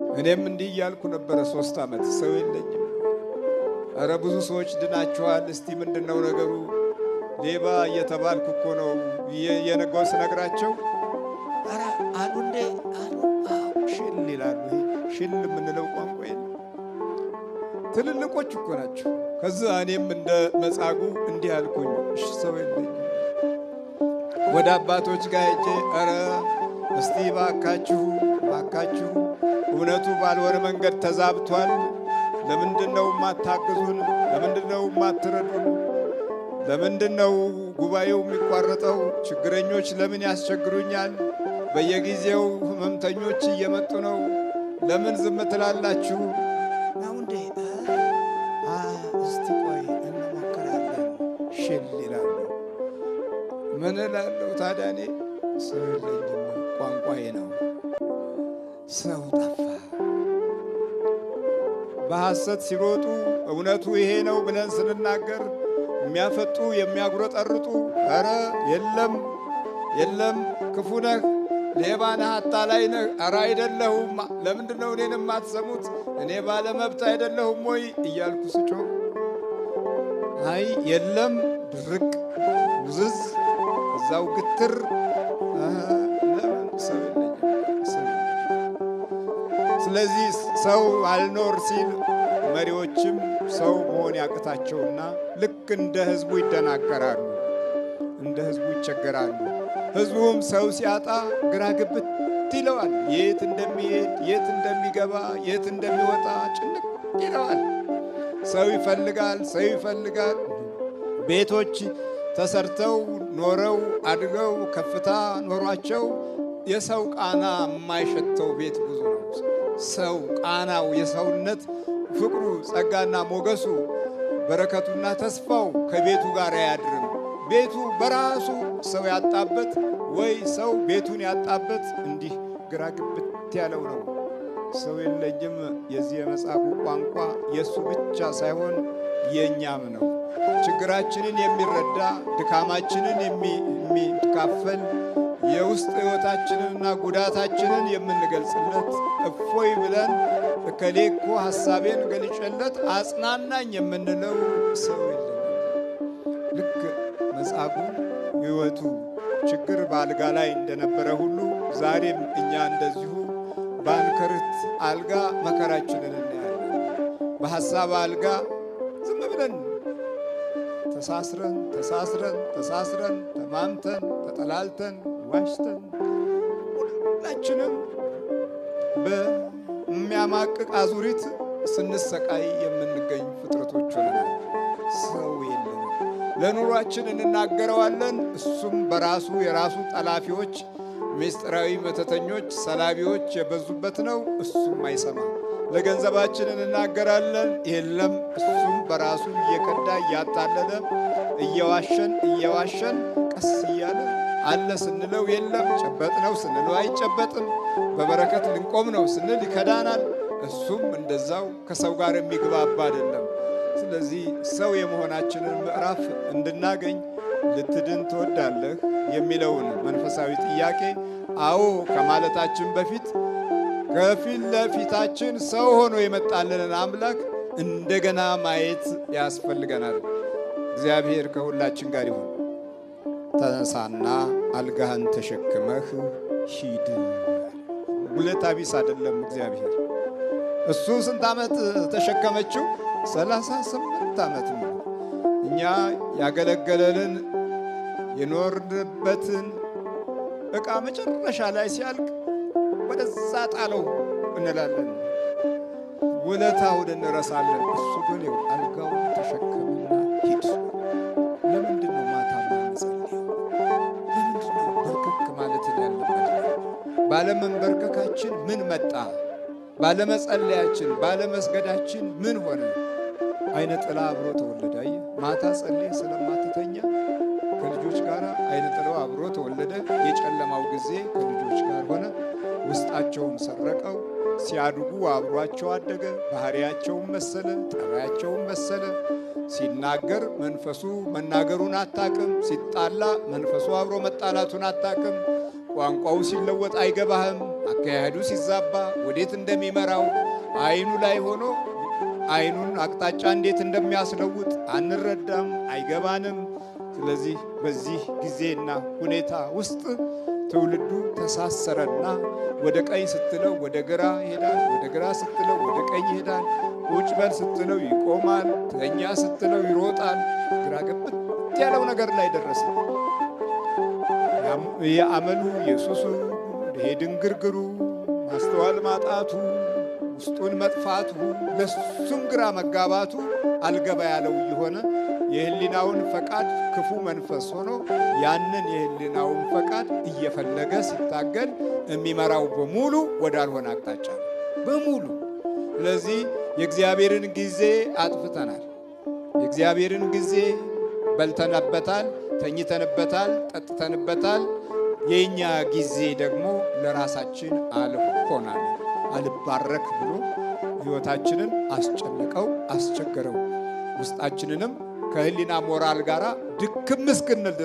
እኔም እንዲህ እያልኩ ነበረ 3 ዓመት ሰው የለኝም። ኧረ ብዙ ሰዎች ድናችኋል፣ እስቲ ምንድነው ነገሩ? ሌባ እየተባልኩ እኮ ነው የነገው ስነግራቸው፣ ኧረ አሉ እንዴ አሉ። ሽል ይላሉ። ሽል የምንለው ቋንቋ የለም። ትልልቆች እኮ ናቸው። ከዛ እኔም እንደ መጻጉዕ እንዲህ አልኩኝ፣ እሺ ሰው የለኝም። ወደ አባቶች ጋር ሄጄ ኧረ እስቲ ባካችሁ እውነቱ ባልሆነ መንገድ ተዛብቷል። ለምንድነው የማታግዙን? ለምንድነው የማትረዱን? ለምንድነው ጉባኤው የሚቋረጠው? ችግረኞች ለምን ያስቸግሩኛል? በየጊዜው ህመምተኞች እየመጡ ነው። ለምን ዝም ትላላችሁ? ነው እንዴ? እስቲ ቆይ እንሞክራለን። ሽል ይላሉ። ምን እላለሁ ታዲያ? እኔ ሰው የለኝም፣ ቋንቋዬ ነው። ሰው ጠፋ። በሐሰት ሲሮጡ እውነቱ ይሄ ነው ብለን ስንናገር የሚያፈጡ የሚያጉረጠርጡ፣ ኧረ የለም ክፉ ነህ፣ ሌባ ነህ፣ አታላይ ነህ፣ ኧረ አይደለሁም፣ ለምንድነው እኔን የማትሰሙት? እኔ ባለ መብት አይደለሁም ወይ እያልኩ ስጮህ፣ አይ የለም ድርቅ ውዝዝ እዛው ግትር። ለምን ሰው የለኝም። ስለዚህ ሰው አልኖር ሲል መሪዎችም ሰው መሆን ያቅታቸውና ልክ እንደ ህዝቡ ይደናገራሉ፣ እንደ ህዝቡ ይቸገራሉ። ህዝቡም ሰው ሲያጣ ግራ ግብት ይለዋል። የት እንደሚሄድ፣ የት እንደሚገባ፣ የት እንደሚወጣ ጭንቅ ይለዋል። ሰው ይፈልጋል። ቤቶች ተሰርተው ኖረው አድገው ከፍታ ኖሯቸው የሰው ቃና የማይሸተው ቤት ብዙ ነው። ሰው ቃናው የሰውነት ፍቅሩ ጸጋና ሞገሱ በረከቱና ተስፋው ከቤቱ ጋር አያድርም። ቤቱ በራሱ ሰው ያጣበት ወይ ሰው ቤቱን ያጣበት እንዲህ ግራ ግብት ያለው ነው። ሰው የለኝም የዚህ የመጻጉዕ ቋንቋ የእሱ ብቻ ሳይሆን የእኛም ነው። ችግራችንን የሚረዳ ድካማችንን የሚካፈል የውስጥ ሕይወታችንንና ጉዳታችንን የምንገልጽለት እፎይ ብለን እከሌ እኮ ሐሳቤን ገልጨለት አጽናናኝ የምንለው ሰው የለም። ልክ መጻጉዕ ሕይወቱ ችግር በአልጋ ላይ እንደነበረ ሁሉ ዛሬም እኛ እንደዚሁ በአንክርት አልጋ መከራችንን እናያለን። በሐሳብ አልጋ ዝም ብለን ተሳስረን ተማምተን ተጠላልተን ዋሽተን ሁላችንም በሚያማቅቅ አዙሪት ስንሰቃይ የምንገኝ ፍጥረቶች ሆነናል። ሰው የለም። ለኑሯችን እንናገረዋለን፣ እሱም በራሱ የራሱ ጠላፊዎች፣ ምስጢራዊ መተተኞች፣ ሰላቢዎች የበዙበት ነው። እሱም አይሰማም። ለገንዘባችን እንናገራለን፣ የለም። እሱም በራሱ እየከዳ እያታለለ እየዋሸን ቀስ እያለ አለ ስንለው የለም፣ ጨበጥ ነው ስንለው አይጨበጥም፣ በበረከት ልንቆም ነው ስንል ይከዳናል። እሱም እንደዛው ከሰው ጋር የሚግባባ አይደለም። ስለዚህ ሰው የመሆናችንን ምዕራፍ እንድናገኝ ልትድን ትወዳለህ የሚለውን መንፈሳዊ ጥያቄ አዎ ከማለታችን በፊት ከፊት ለፊታችን ሰው ሆኖ የመጣልንን አምላክ እንደገና ማየት ያስፈልገናል። እግዚአብሔር ከሁላችን ጋር ይሁን። ተነሳና አልጋህን ተሸክመህ ሂድ። ውለታ ቢስ አይደለም እግዚአብሔር። እሱ ስንት ዓመት ተሸከመችው? 38 ዓመት ነው። እኛ ያገለገለልን የኖርንበትን ዕቃ መጨረሻ ላይ ሲያልቅ ወደዛ ጣለው እንላለን። ውለታውን እንረሳለን። እሱ ግን አልጋውን ተሸከመና ሂድ። ለምንድን ነው ማታ የምንጸልየው? ለምንድን ነው በርከክ ማለት ያለበት? ባለመንበርከካችን ምን መጣ? ባለመጸለያችን ባለመስገዳችን ምን ሆነ? አይነ ጥላ አብሮ ተወለደ። አየህ፣ ማታ ጸልይ ስለማትተኛ ከልጆች ጋር አይነ ጥላው አብሮ ተወለደ። የጨለማው ጊዜ ከልጆች ጋር ሆነ። ውስጣቸውን ሰረቀው። ሲያድጉ አብሯቸው አደገ። ባህሪያቸውን መሰለ፣ ጠባያቸውን መሰለ። ሲናገር መንፈሱ መናገሩን አታቅም። ሲጣላ መንፈሱ አብሮ መጣላቱን አታቅም። ቋንቋው ሲለወጥ አይገባህም። አካሄዱ ሲዛባ ወዴት እንደሚመራው አይኑ ላይ ሆኖ አይኑን አቅጣጫ እንዴት እንደሚያስለውጥ አንረዳም፣ አይገባንም። ስለዚህ በዚህ ጊዜና ሁኔታ ውስጥ ትውልዱ ተሳሰረና ወደ ቀኝ ስትለው ወደ ግራ ይሄዳል፣ ወደ ግራ ስትለው ወደ ቀኝ ይሄዳል። ቁጭ በል ስትለው ይቆማል፣ ተኛ ስትለው ይሮጣል። ግራ ገብት ያለው ነገር ላይ ደረሰ። የአመሉ የሱሱ የድንግርግሩ ማስተዋል ማጣቱ ውስጡን መጥፋቱ ለሱም ግራ መጋባቱ አልገባ ያለው እየሆነ የህሊናውን ፈቃድ ክፉ መንፈስ ሆኖ ያንን የህሊናውን ፈቃድ እየፈለገ ሲታገል የሚመራው በሙሉ ወዳልሆነ አቅጣጫ በሙሉ። ስለዚህ የእግዚአብሔርን ጊዜ አጥፍተናል። የእግዚአብሔርን ጊዜ በልተንበታል፣ ተኝተንበታል፣ ጠጥተንበታል። የኛ ጊዜ ደግሞ ለራሳችን አልሆናል። አልባረክ ብሎ ሕይወታችንን አስጨነቀው፣ አስቸገረው። ውስጣችንንም ከህሊና ሞራል ጋር ድክም እስክንል